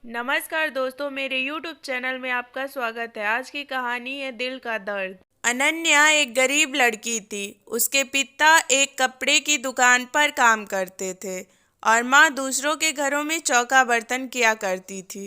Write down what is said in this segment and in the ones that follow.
नमस्कार दोस्तों, मेरे YouTube चैनल में आपका स्वागत है। आज की कहानी है दिल का दर्द। अनन्या एक गरीब लड़की थी। उसके पिता एक कपड़े की दुकान पर काम करते थे और माँ दूसरों के घरों में चौका बर्तन किया करती थी।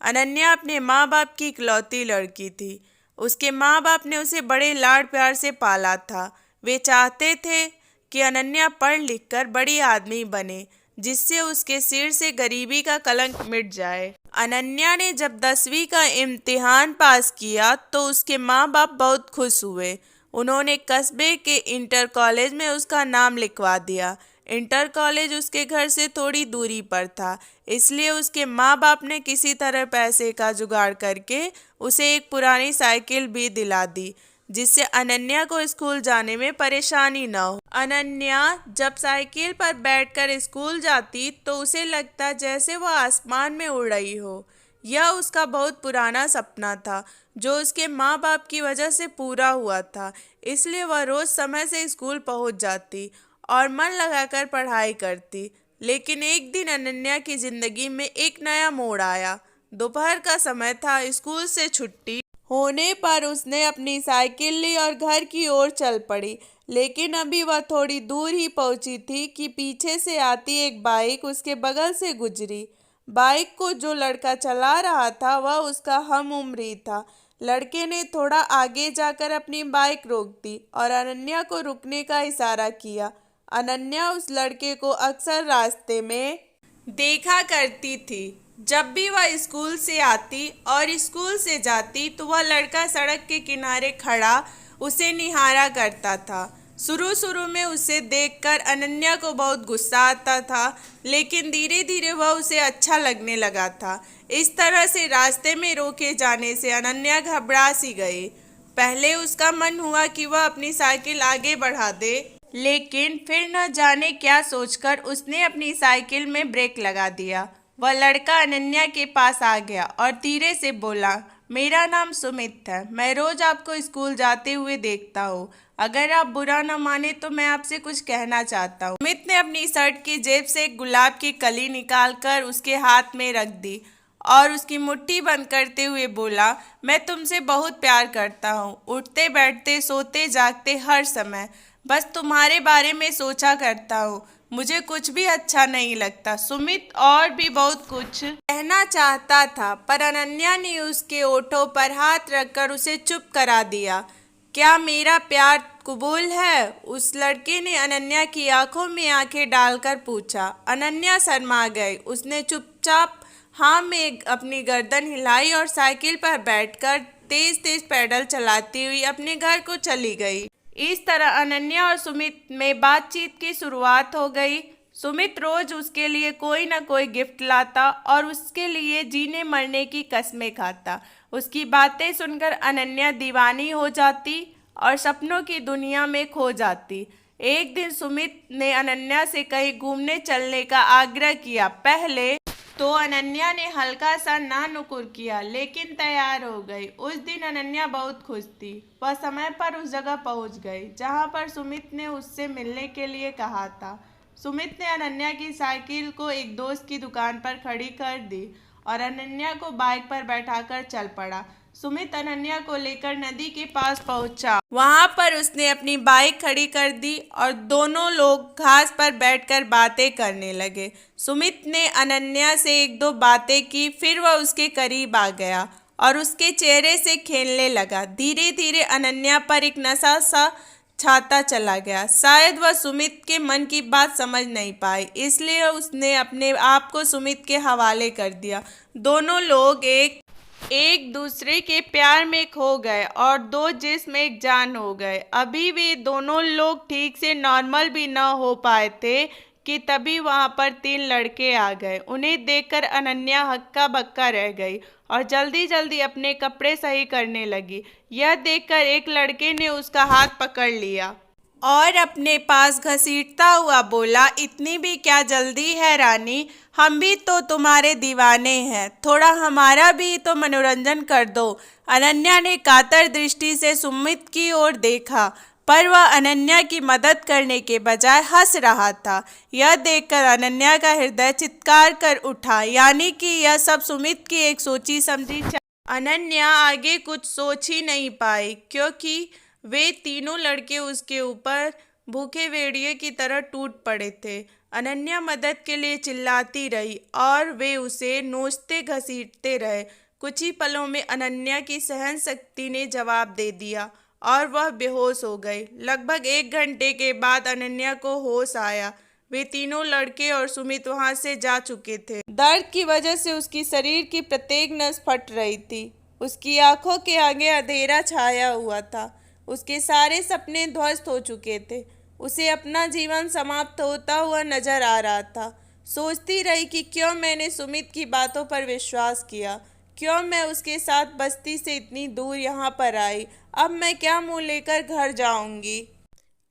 अनन्या अपने माँ बाप की इकलौती लड़की थी। उसके माँ बाप ने उसे बड़े लाड प्यार से पाला था। वे चाहते थे कि अनन्या पढ़ लिख कर बड़ी आदमी बने, जिससे उसके सिर से गरीबी का कलंक मिट जाए। अनन्या ने जब 10वीं का इम्तिहान पास किया तो उसके माँ बाप बहुत खुश हुए। उन्होंने कस्बे के इंटर कॉलेज में उसका नाम लिखवा दिया। इंटर कॉलेज उसके घर से थोड़ी दूरी पर था, इसलिए उसके माँ बाप ने किसी तरह पैसे का जुगाड़ करके उसे एक पुरानी साइकिल भी दिला दी, जिससे अनन्या को स्कूल जाने में परेशानी न हो। अनन्या जब साइकिल पर बैठकर स्कूल जाती तो उसे लगता जैसे वह आसमान में उड़ रही हो। यह उसका बहुत पुराना सपना था, जो उसके माँ बाप की वजह से पूरा हुआ था। इसलिए वह रोज समय से स्कूल पहुंच जाती और मन लगाकर पढ़ाई करती। लेकिन एक दिन अनन्या की जिंदगी में एक नया मोड़ आया। दोपहर का समय था। स्कूल से छुट्टी होने पर उसने अपनी साइकिल ली और घर की ओर चल पड़ी। लेकिन अभी वह थोड़ी दूर ही पहुंची थी कि पीछे से आती एक बाइक उसके बगल से गुजरी। बाइक को जो लड़का चला रहा था वह उसका हम उम्र ही था। लड़के ने थोड़ा आगे जाकर अपनी बाइक रोक दी और अनन्या को रुकने का इशारा किया। अनन्या उस लड़के को अक्सर रास्ते में देखा करती थी। जब भी वह स्कूल से आती और स्कूल से जाती तो वह लड़का सड़क के किनारे खड़ा उसे निहारा करता था। शुरू शुरू में उसे देखकर अनन्या को बहुत गुस्सा आता था, लेकिन धीरे धीरे वह उसे अच्छा लगने लगा था। इस तरह से रास्ते में रोके जाने से अनन्या घबरा सी गई। पहले उसका मन हुआ कि वह अपनी साइकिल आगे बढ़ा दे, लेकिन फिर न जाने क्या सोचकर उसने अपनी साइकिल में ब्रेक लगा दिया। वह लड़का अनन्या के पास आ गया और धीरे से बोला, मेरा नाम सुमित है। मैं रोज आपको स्कूल जाते हुए देखता हूँ। अगर आप बुरा न माने तो मैं आपसे कुछ कहना चाहता हूँ। सुमित ने अपनी शर्ट की जेब से एक गुलाब की कली निकालकर उसके हाथ में रख दी और उसकी मुट्ठी बंद करते हुए बोला, मैं तुमसे बहुत प्यार करता हूँ। उठते बैठते सोते जागते हर समय बस तुम्हारे बारे में सोचा करता हूँ। मुझे कुछ भी अच्छा नहीं लगता। सुमित और भी बहुत कुछ कहना चाहता था, पर अनन्या ने उसके ओठों पर हाथ रखकर उसे चुप करा दिया। क्या मेरा प्यार कबूल है? उस लड़के ने अनन्या की आंखों में आंखें डालकर पूछा। अनन्या शर्मा गई। उसने चुपचाप हाँ में अपनी गर्दन हिलाई और साइकिल पर बैठकर तेज तेज पैडल चलाती हुई अपने घर को चली गई। इस तरह अनन्या और सुमित में बातचीत की शुरुआत हो गई। सुमित रोज उसके लिए कोई न कोई गिफ्ट लाता और उसके लिए जीने मरने की कस्में खाता। उसकी बातें सुनकर अनन्या दीवानी हो जाती और सपनों की दुनिया में खो जाती। एक दिन सुमित ने अनन्या से कहीं घूमने चलने का आग्रह किया। पहले तो अनन्या ने हल्का सा ना नुकुर किया, लेकिन तैयार हो गई। उस दिन अनन्या बहुत खुश थी। वह समय पर उस जगह पहुंच गई जहां पर सुमित ने उससे मिलने के लिए कहा था। सुमित ने अनन्या की साइकिल को एक दोस्त की दुकान पर खड़ी कर दी और अनन्या को बाइक पर बैठाकर चल पड़ा। सुमित अनन्या को लेकर नदी के पास पहुंचा। वहां पर उसने अपनी बाइक खड़ी कर दी और दोनों लोग घास पर बैठकर बातें करने लगे। सुमित ने अनन्या से एक दो बातें की, फिर वह उसके करीब आ गया और उसके चेहरे से खेलने लगा। धीरे धीरे अनन्या पर एक नशा सा छाता चला गया। शायद वह सुमित के मन की बात समझ नहीं पाई, इसलिए उसने अपने आप को सुमित के हवाले कर दिया। दोनों लोग एक दूसरे के प्यार में खो गए और दो जिस्म एक जान हो गए। अभी वे दोनों लोग ठीक से नॉर्मल भी न हो पाए थे कि तभी वहां पर 3 लड़के आ गए। उन्हें देखकर अनन्या हक्का बक्का रह गई और जल्दी जल्दी अपने कपड़े सही करने लगी। यह देखकर एक लड़के ने उसका हाथ पकड़ लिया और अपने पास घसीटता हुआ बोला, इतनी भी क्या जल्दी है रानी? हम भी तो तुम्हारे दीवाने हैं। थोड़ा हमारा भी तो मनोरंजन कर दो। अनन्या ने कातर दृष्टि से सुमित की ओर देखा, पर वह अनन्या की मदद करने के बजाय हंस रहा था। यह देखकर अनन्या का हृदय चित्कार कर उठा, यानी कि यह सब सुमित की एक सोची समझी अनन्या आगे कुछ सोच ही नहीं पाई, क्योंकि वे तीनों लड़के उसके ऊपर भूखे भेड़िए की तरह टूट पड़े थे। अनन्या मदद के लिए चिल्लाती रही और वे उसे नोचते घसीटते रहे। कुछ ही पलों में अनन्या की सहन शक्ति ने जवाब दे दिया और वह बेहोश हो गई। लगभग 1 घंटे के बाद अनन्या को होश आया। वे तीनों लड़के और सुमित वहां से जा चुके थे। दर्द की वजह से उसकी शरीर की प्रत्येक नस फट रही थी। उसकी आंखों के आगे अंधेरा छाया हुआ था। उसके सारे सपने ध्वस्त हो चुके थे। उसे अपना जीवन समाप्त होता हुआ नजर आ रहा था। सोचती रही कि क्यों मैंने सुमित की बातों पर विश्वास किया, क्यों मैं उसके साथ बस्ती से इतनी दूर यहाँ पर आई। अब मैं क्या मुंह लेकर घर जाऊंगी,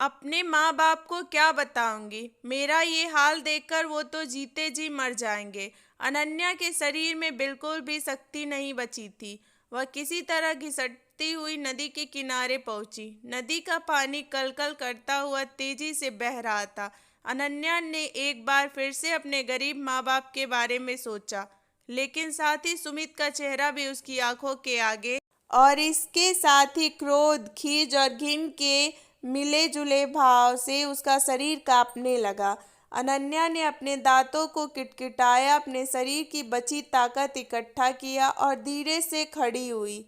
अपने माँ बाप को क्या बताऊंगी। मेरा ये हाल देखकर वो तो जीते जी मर जाएंगे। अनन्या के शरीर में बिल्कुल भी शक्ति नहीं बची थी। वह किसी तरह घिसटती हुई नदी के किनारे पहुंची। नदी का पानी कलकल करता हुआ तेजी से बह रहा था। अनन्या ने एक बार फिर से अपने गरीब माँ बाप के बारे में सोचा, लेकिन साथ ही सुमित का चेहरा भी उसकी आंखों के आगे, और इसके साथ ही क्रोध, खीज और घिन के मिले जुले भाव से उसका शरीर कांपने लगा। अनन्या ने अपने दांतों को किटकिटाया, अपने शरीर की बची ताकत इकट्ठा किया और धीरे से खड़ी हुई।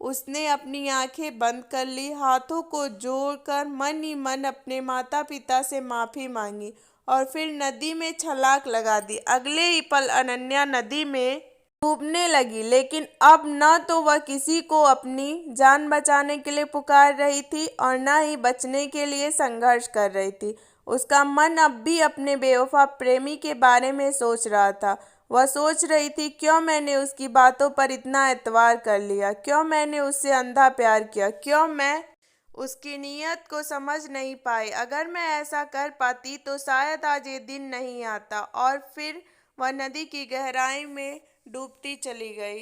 उसने अपनी आंखें बंद कर ली, हाथों को जोड़कर मन ही मन अपने माता पिता से माफी मांगी और फिर नदी में छलांग लगा दी। अगले ही पल अनन्या नदी में डूबने लगी, लेकिन अब न तो वह किसी को अपनी जान बचाने के लिए पुकार रही थी और न ही बचने के लिए संघर्ष कर रही थी। उसका मन अब भी अपने बेवफा प्रेमी के बारे में सोच रहा था। वह सोच रही थी, क्यों मैंने उसकी बातों पर इतना एतबार कर लिया, क्यों मैंने उससे अंधा प्यार किया, क्यों मैं उसकी नीयत को समझ नहीं पाई। अगर मैं ऐसा कर पाती तो शायद आज ये दिन नहीं आता। और फिर वह नदी की गहराई में डूबती चली गई।